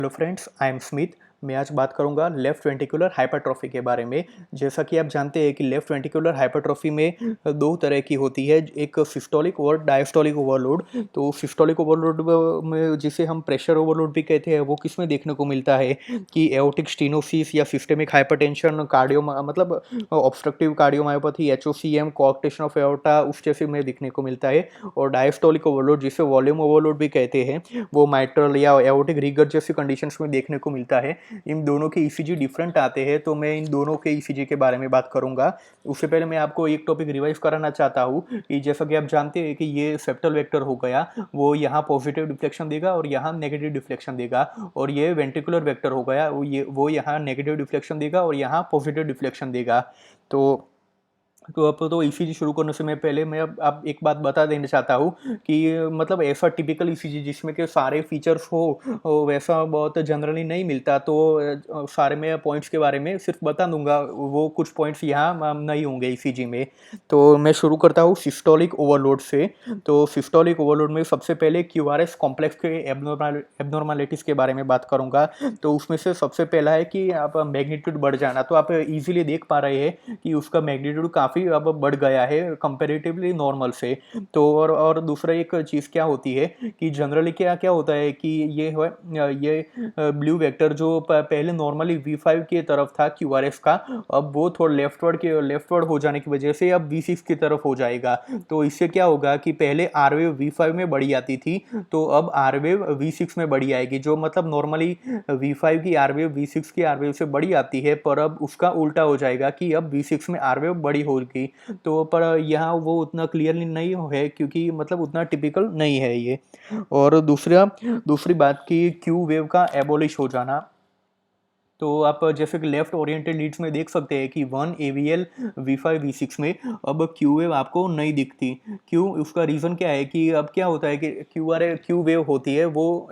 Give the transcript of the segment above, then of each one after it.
Hello friends, I am Smith. मैं आज बात करूंगा लेफ्ट वेंट्रिकुलर हाइपरट्रॉफी के बारे में। जैसा कि आप जानते हैं कि लेफ्ट वेंट्रिकुलर हाइपरट्रॉफी में दो तरह की होती है, एक सिस्टोलिक और डायस्टोलिक ओवरलोड। तो सिस्टोलिक ओवरलोड में जिसे हम प्रेशर ओवरलोड भी कहते हैं, वो किस में देखने को मिलता है कि एओर्टिक स्टेनोसिस या सिस्टेमिक हाइपरटेंशन, कार्डियो मतलब obstructive cardiomyopathy, H O C M, coarctation of aorta, उस जैसे में देखने को मिलता है। और डायस्टोलिक ओवरलोड जिसे वॉल्यूम ओवरलोड भी कहते हैं, वो माइट्रल या एओर्टिक रिगर जैसी कंडीशंस में देखने को मिलता है। इन दोनों के ईसीजी डिफरेंट आते हैं, तो मैं इन दोनों के ईसीजी के बारे में बात करूंगा। उससे पहले मैं आपको एक टॉपिक रिवाइज कराना चाहता हूँ कि जैसा कि आप जानते हैं कि ये सेप्टल वेक्टर हो गया, वो यहाँ पॉजिटिव डिफ्लेक्शन देगा और यहाँ नेगेटिव डिफ्लेक्शन देगा। और ये वेंट्रिकुलर वेक्टर हो गया, वो यहाँ नेगेटिव डिफ्लेक्शन देगा और यहाँ पॉजिटिव डिफ्लेक्शन देगा। तो अब तो ईसीजी शुरू करने से मैं पहले मैं अब आप एक बात बता देना चाहता हूँ कि मतलब ऐसा टिपिकल ईसीजी जिसमें के सारे फीचर्स हो वैसा बहुत जनरली नहीं मिलता। तो सारे मैं पॉइंट्स के बारे में सिर्फ बता दूंगा, वो कुछ पॉइंट्स यहाँ नहीं होंगे ईसीजी में। तो मैं शुरू करता हूँ सिस्टोलिक ओवरलोड से। तो सिस्टोलिक ओवरलोड में सबसे पहले क्यूआरएस कॉम्प्लेक्स के एबनॉर्मलिटीज़ के बारे में बात करूँगा। तो उसमें से सबसे पहला है कि आप मैग्नीट्यूड बढ़ जाना। तो आप इजीली देख पा रहे हैं कि उसका मैग्नीट्यूड काफ़ी अब बढ़ गया है कंपैरेटिवली नॉर्मल से। तो और दूसरा एक चीज़ क्या होती है कि जनरली क्या क्या होता है कि ये ब्लू वेक्टर जो पहले नॉर्मली V5 की तरफ था क्यूआरएस का, अब वो थोड़ा लेफ्टवर्ड हो जाने की वजह से अब V6 की तरफ हो जाएगा। तो इससे क्या होगा कि पहले आर वेव V5 में बढ़ी आती थी, तो अब आर वेव V6 में बढ़ी आएगी। जो मतलब नॉर्मली V5 की आर वेव V6 की आर वेव से बड़ी आती है, पर अब उसका उल्टा हो जाएगा कि अब V6 में आर वेव बड़ी होगी। तो पर यहाँ वो उतना क्लियरली नहीं है, क्योंकि मतलब उतना टिपिकल नहीं है ये। और दूसरी बात कि क्यू वेव का एबोलिश हो जाना। तो आप जैसे कि लेफ्ट ओरिएंटेड लीड्स में देख सकते हैं कि 1 AVL V5 V6 में अब क्यू वेव आपको नहीं दिखती। क्यों? उसका रीज़न क्या है कि अब क्या होता है कि क्यू वेव होती है, वो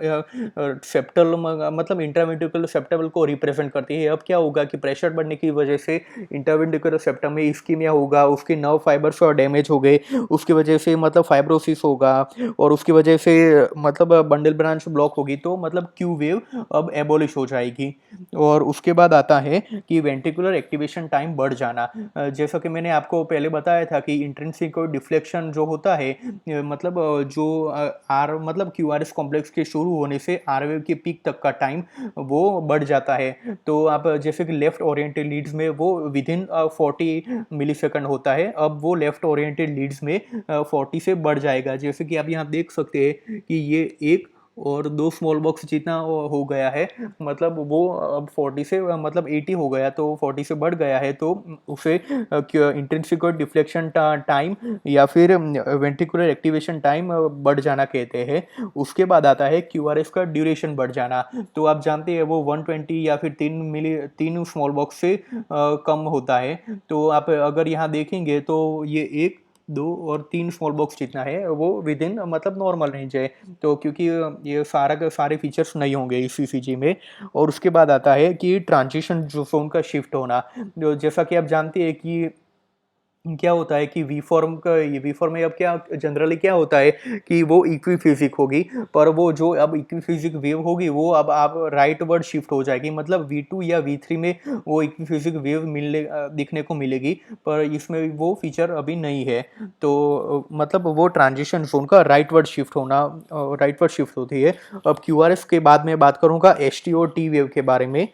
सेप्टल मतलब इंटरवेंट्रिकुलर सेप्टम को रिप्रेजेंट करती है। अब क्या होगा कि प्रेशर बढ़ने की वजह से इंटरवेंट्रिकुलर सेप्टम में इस्कीमिया होगा, उसके नर्व फाइबर्स और डैमेज हो गए, उसकी वजह से मतलब फाइब्रोसिस होगा, और उसकी वजह से मतलब बंडल ब्रांच ब्लॉक होगी। तो मतलब क्यू वेव अब एबोलिश हो जाएगी। और उसके बाद आता है कि वेंट्रिकुलर एक्टिवेशन टाइम बढ़ जाना। जैसा कि मैंने आपको पहले बताया था कि इंट्रिंसिक डिफ्लेक्शन जो होता है, मतलब जो आर मतलब क्यूआरएस कॉम्प्लेक्स के शुरू होने से आर वेव के पीक तक का टाइम वो बढ़ जाता है। तो आप जैसे कि लेफ्ट ओरिएंटेड लीड्स में वो विद इन 40 मिलीसेकंड होता है, अब वो लेफ्ट ओरिएंटेड लीड्स में 40 से बढ़ जाएगा। जैसे कि आप यहाँ देख सकते हैं कि ये एक और दो स्मॉल बॉक्स जितना हो गया है, मतलब वो अब 40 से मतलब 80 हो गया, तो 40 से बढ़ गया है। तो उसे इंट्रिंसिक डिफ्लेक्शन टाइम या फिर वेंट्रिकुलर एक्टिवेशन टाइम बढ़ जाना कहते हैं। उसके बाद आता है क्यूआरएस का ड्यूरेशन बढ़ जाना। तो आप जानते हैं वो 120 या फिर 3 स्मॉल बॉक्स से कम होता है। तो आप अगर यहाँ देखेंगे तो ये एक, दो और तीन स्मॉल बॉक्स जितना है वो विद इन मतलब नॉर्मल रेंज है। तो क्योंकि ये सारा के सारे फीचर्स नहीं होंगे इस सीसीजी में। और उसके बाद आता है कि ट्रांजिशन जोन का शिफ्ट होना। जैसा कि आप जानते हैं कि क्या होता है कि वी फॉर्म का, ये वी फॉर्म में अब क्या जनरली क्या होता है कि वो इक्विफिजिक होगी, पर वो जो अब इक्विफिजिक वेव होगी वो अब आप राइट वर्ड शिफ्ट हो जाएगी। मतलब V2 या V3 में वो इक्विफिजिक वेव दिखने को मिलेगी, पर इसमें वो फीचर अभी नहीं है। तो मतलब वो ट्रांजिशन जोन का राइट वर्ड शिफ्ट होना, राइट वर्ड शिफ्ट होती है। अब क्यूआरएस के बाद में बात करूंगा एसटी और टी वेव के बारे में।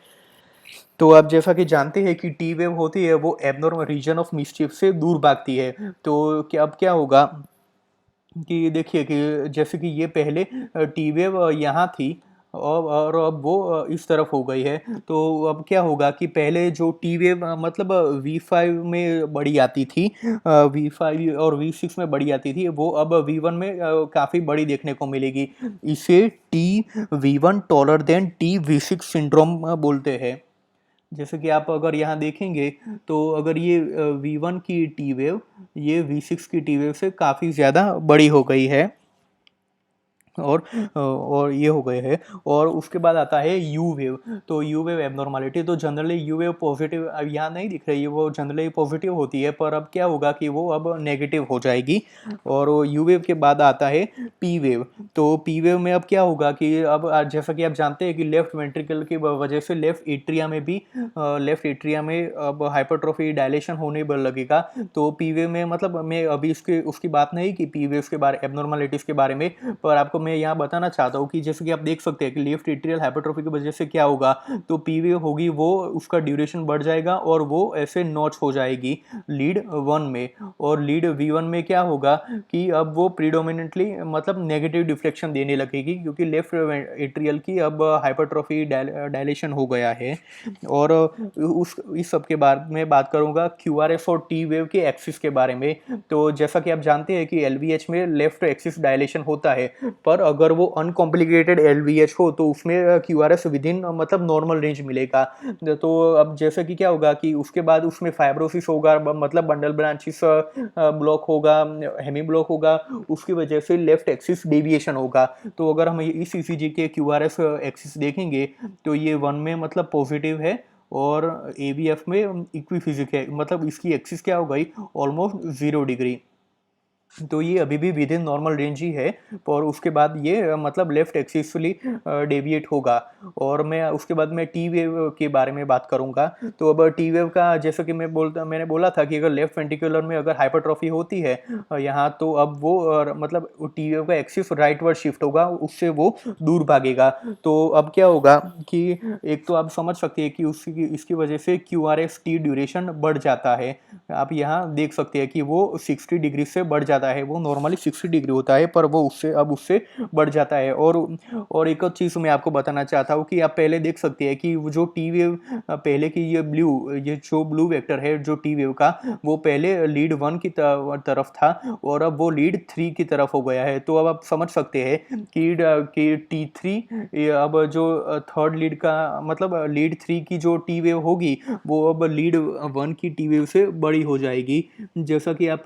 तो आप जैसा कि जानते हैं कि टी वेव होती है वो एबनॉर्मल रीजन ऑफ मिसचिफ से दूर भागती है। तो क्या अब क्या होगा कि देखिए कि जैसे कि ये पहले टी वेव यहाँ थी, और अब वो इस तरफ हो गई है। तो अब क्या होगा कि पहले जो टी वेव मतलब V5 में बड़ी आती थी, V5 और V6 में बड़ी आती थी, वो अब V1 में काफ़ी बड़ी देखने को मिलेगी। इसे T V1 taller than T V6 syndrome बोलते हैं। जैसे कि आप अगर यहाँ देखेंगे तो अगर ये V1 की टी वेव ये V6 की टी वेव से काफ़ी ज़्यादा बड़ी हो गई है। और ये हो गए हैं। और उसके बाद आता है यू वेव। तो यू वेव एबनॉर्मलिटी, तो जनरली यू वेव पॉजिटिव अब यहाँ नहीं दिख रही है, वो जनरली पॉजिटिव होती है, पर अब क्या होगा कि वो अब नेगेटिव हो जाएगी। और यू वेव के बाद आता है पी वेव। तो पी वेव में अब क्या होगा कि अब जैसा कि आप जानते हैं कि लेफ्ट वेंट्रिकल की वजह से लेफ्ट एट्रिया में अब हाइपरट्रोफी डायलेशन होने लगेगा। तो पी वेव में मतलब मैं अभी उसकी बात नहीं की पी वेव के बारे एबनॉर्मलिटीज के बारे में, पर आपको मैं यहाँ बताना चाहता हूँ कि जैसे कि आप देख सकते हैं कि लेफ्ट एट्रियल हाइपरट्रोफी की वजह से क्या होगा, तो पीवी होगी वो उसका ड्यूरेशन बढ़ जाएगा और वो ऐसे नॉच हो जाएगी लीड वन में। और लीड वी वन में क्या होगा कि अब वो प्रीडोमिनेंटली मतलब नेगेटिव डिफ्लेक्शन देने लगेगी, क्योंकि लेफ्ट एट्रियल की अब हाइपरट्रोफी डायलेशन हो गया है। और इस सब के बारे में बात करूंगा क्यू आर एस और टी वेव के एक्सिस के बारे में। तो जैसा कि आप जानते हैं कि एलवीएच में लेफ्ट एक्सिस डायलेशन होता है, पर अगर वो अनकॉम्प्लिकेटेड एलवीएच हो तो उसमें Q R S with in मतलब नॉर्मल रेंज मिलेगा। तो अब जैसे कि क्या होगा कि उसके बाद उसमें फाइब्रोसिस होगा, मतलब बंडल ब्रांचिस ब्लॉक होगा, हेमी ब्लॉक होगा, उसकी वजह से लेफ्ट एक्सिस डेविएशन होगा। तो अगर हम इस ईसीजी के क्यू आर एस एक्सिस देखेंगे तो ये वन में मतलब पॉजिटिव है, और एवीएफ में इक्विफिजिक है, मतलब इसकी एक्सिस क्या हो गई ऑलमोस्ट 0 डिग्री। तो ये अभी भी विद इन नॉर्मल रेंज ही है। और उसके बाद ये मतलब लेफ्ट एक्सिसली डेविएट होगा। और मैं उसके बाद मैं टी वेव के बारे में बात करूंगा। तो अब टी वेव का जैसा कि मैंने बोला था कि अगर लेफ्ट वेंट्रिकुलर में अगर हाइपरट्रॉफी होती है यहाँ, तो अब वो मतलब टी वेव का एक्सिस राइटवर्ड शिफ्ट होगा, उससे वो दूर भागेगा। तो अब क्या होगा कि एक तो आप समझ सकते हैं कि इसकी वजह से Q R S T duration बढ़ जाता है। आप यहाँ देख सकते हैं कि वो 60 डिग्री से बढ़ जाता है, वो नॉर्मली 60 डिग्री होता है, पर वो उससे बढ़ जाता है। और एक और चीज़ मैं आपको बताना चाहता हूँ कि आप पहले देख सकते हैं कि वो जो टी वेव पहले की ये जो ब्लू वेक्टर है जो टी वेव का, वो पहले लीड वन की तरफ था और अब वो लीड थ्री की तरफ हो गया है। तो अब आप समझ सकते हैं कि टी थ्री अब जो थर्ड लीड का मतलब लीड थ्री की जो टी वेव होगी वो अब लीड वन की टी वेव से बड़ी हो जाएगी। जैसा कि आप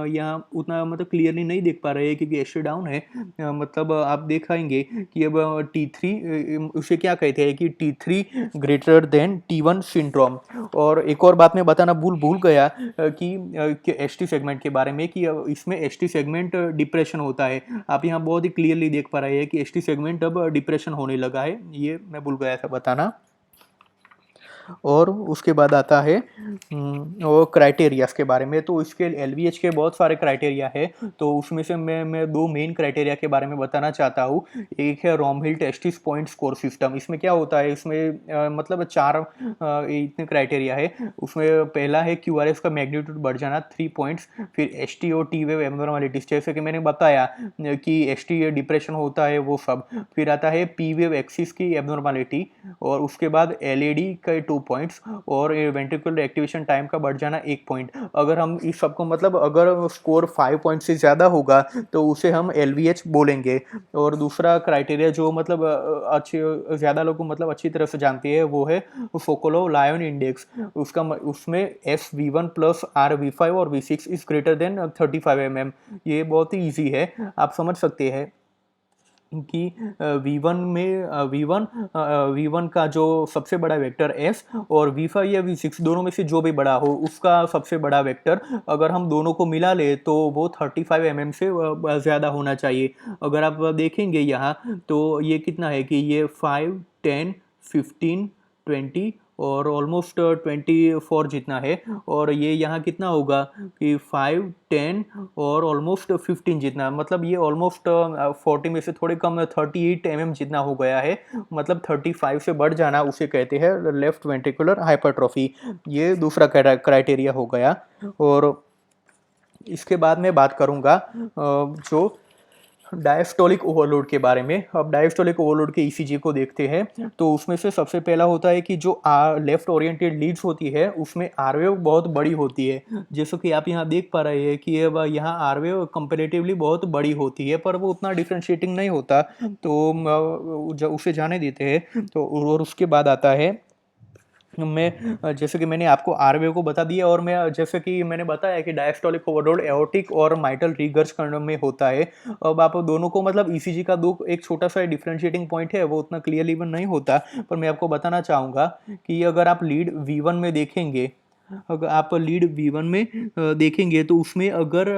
यहाँ उतना मतलब क्लियरली नहीं देख पा रहे हैं क्योंकि एस्ट्रे डाउन है, मतलब आप देखेंगे कि अब टी थ्री उसे क्या कहते हैं कि T three greater than T one syndrome. और एक और बात मैं बताना भूल गया कि एस टी सेगमेंट के बारे में, कि इसमें एस टी सेगमेंट डिप्रेशन होता है। आप यहाँ बहुत ही क्लियरली देख पा रहे हैं कि एस टी सेगमेंट अब डिप्रेशन होने लगा है, ये मैं भूल गया था बताना। और उसके बाद आता है वो क्राइटेरियाज के बारे में। तो इसके एलवीएच के बहुत सारे क्राइटेरिया है, तो उसमें से मैं दो मेन क्राइटेरिया के बारे में बताना चाहता हूँ। एक है रॉमहिल टेस्टिस पॉइंट स्कोर सिस्टम। इसमें क्या होता है, इसमें मतलब चार इतने क्राइटेरिया है। उसमें पहला है क्यूआरएस का मैग्नीट्यूड बढ़ जाना 3 पॉइंट्स, फिर एस टी और टी वेव एबनॉर्मलिटीज जैसे कि मैंने बताया कि एस टी डिप्रेशन होता है वो सब। फिर आता है पी वेव एक्सिस की एबनॉर्मलिटी, और उसके बाद एलएडी का 2 पॉइंट्स, और वेंट्रिकुलर एक्टिवेशन टाइम का बढ़ जाना 1 पॉइंट। अगर हम इस सबको मतलब अगर स्कोर 5 पॉइंट से ज़्यादा होगा तो उसे हम एलवीएच बोलेंगे। और दूसरा क्राइटेरिया जो मतलब अच्छे ज़्यादा लोग मतलब अच्छी तरह से जानते हैं वो है फोकोलो लायन इंडेक्स। उसमें S V one plus R V five और V six is greater than 35 mm। ये बहुत ही ईजी है, आप समझ सकते हैं कि वी वन का जो सबसे बड़ा वेक्टर एस, और वी फाइव या वी सिक्स दोनों में से जो भी बड़ा हो उसका सबसे बड़ा वेक्टर अगर हम दोनों को मिला ले तो वो 35 mm से ज़्यादा होना चाहिए। अगर आप देखेंगे यहाँ तो ये कितना है कि ये 5, 10, 15, 20 और ऑलमोस्ट 24 जितना है। और ये यहाँ कितना होगा कि 5, 10 और ऑलमोस्ट 15 जितना, मतलब ये ऑलमोस्ट 40 में से थोड़े कम 38 mm जितना हो गया है। मतलब 35 से बढ़ जाना उसे कहते हैं लेफ्ट वेंट्रिकुलर हाइपरट्रॉफी। ये दूसरा क्राइटेरिया हो गया। और इसके बाद मैं बात करूँगा जो डायस्टोलिक ओवरलोड के बारे में। अब डायस्टोलिक ओवरलोड के ईसीजी को देखते हैं तो उसमें से सबसे पहला होता है कि जो लेफ्ट ओरिएंटेड लीड्स होती है उसमें आरवेव बहुत बड़ी होती है। जैसे कि आप यहाँ देख पा रहे हैं कि अब यहाँ आरवेव कंपेरेटिवली बहुत बड़ी होती है, पर वो उतना डिफ्रेंशिएटिंग नहीं होता, तो उसे जाने देते हैं। तो और उसके बाद आता है मैं जैसे कि मैंने आपको आर वेव को बता दिया, और मैं जैसे कि मैंने बताया कि डायस्टोलिक ओवरलोड एओर्टिक और माइटल रीगर्स कर्ण में होता है। अब आप दोनों को मतलब ईसीजी का दो एक छोटा सा डिफरेंशिएटिंग पॉइंट है, वो उतना क्लियरली नहीं होता, पर मैं आपको बताना चाहूँगा कि अगर आप लीड V1 में देखेंगे, अगर आप लीड V1 में देखेंगे तो उसमें अगर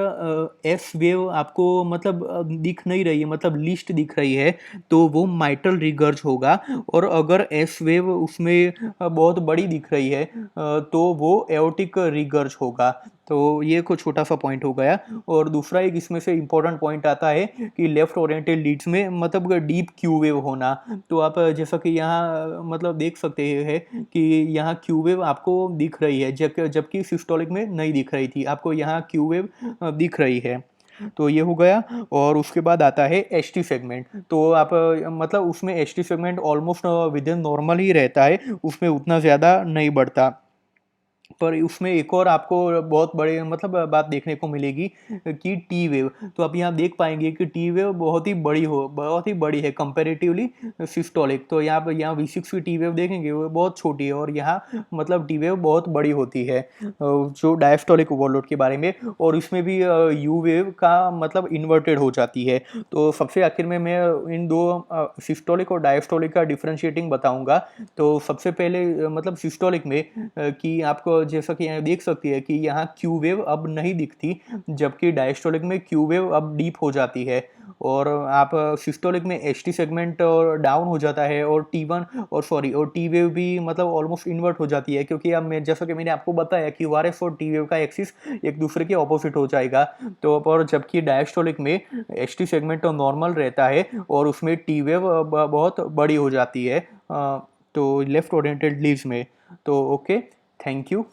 एस वेव आपको मतलब दिख नहीं रही है, मतलब लीस्ट दिख रही है, तो वो माइटल रिगर्ज होगा। और अगर एस वेव उसमें बहुत बड़ी दिख रही है तो वो एओर्टिक रिगर्ज होगा। तो ये कुछ छोटा सा पॉइंट हो गया। और दूसरा एक इसमें से इम्पोर्टेंट पॉइंट आता है कि लेफ्ट ओरिएंटेड लीड्स में मतलब डीप क्यू वेव होना। तो आप जैसा कि यहाँ मतलब देख सकते हैं कि यहाँ क्यू वेव आपको दिख रही है, जबकि सिस्टोलिक में नहीं दिख रही थी, आपको यहाँ क्यू वेव दिख रही है। तो ये हो गया। और उसके बाद आता है एच टी सेगमेंट। तो आप मतलब उसमें H T segment almost within normal ही रहता है, उसमें उतना ज़्यादा नहीं बढ़ता। पर उसमें एक और आपको बहुत बड़े मतलब बात देखने को मिलेगी कि टी वेव। तो आप यहाँ देख पाएंगे कि टी वेव बहुत ही बड़ी है कंपैरेटिवली सिस्टोलिक। तो यहाँ V6 की टी वेव देखेंगे वो बहुत छोटी है, और यहाँ मतलब टी वेव बहुत बड़ी होती है जो डायस्टोलिक ओवरलोड के बारे में। और इसमें भी यू वेव का मतलब इन्वर्टेड हो जाती है। तो सबसे आखिर में मैं इन दो सिस्टोलिक और डायस्टोलिक का डिफरेंशिएटिंग बताऊंगा। तो सबसे पहले मतलब सिस्टोलिक में कि आपको जैसा कि यहाँ देख सकती है कि यहाँ क्यू वेव अब नहीं दिखती, जबकि डायस्टोलिक में क्यू वेव अब डीप हो जाती है। और आप सिस्टोलिक में एच टी सेगमेंट डाउन हो जाता है, और और टी वेव भी मतलब ऑलमोस्ट इन्वर्ट हो जाती है, क्योंकि अब मैं जैसा कि मैंने आपको बताया कि आरएस और टी वेव का एक्सिस एक दूसरे के ऑपोजिट हो जाएगा। तो और जबकि डायस्टोलिक में एच टी सेगमेंट नॉर्मल रहता है और उसमें टी वेव बहुत बड़ी हो जाती है तो लेफ्ट ओरिएंटेड लीव्स में। तो ओके, थैंक यू।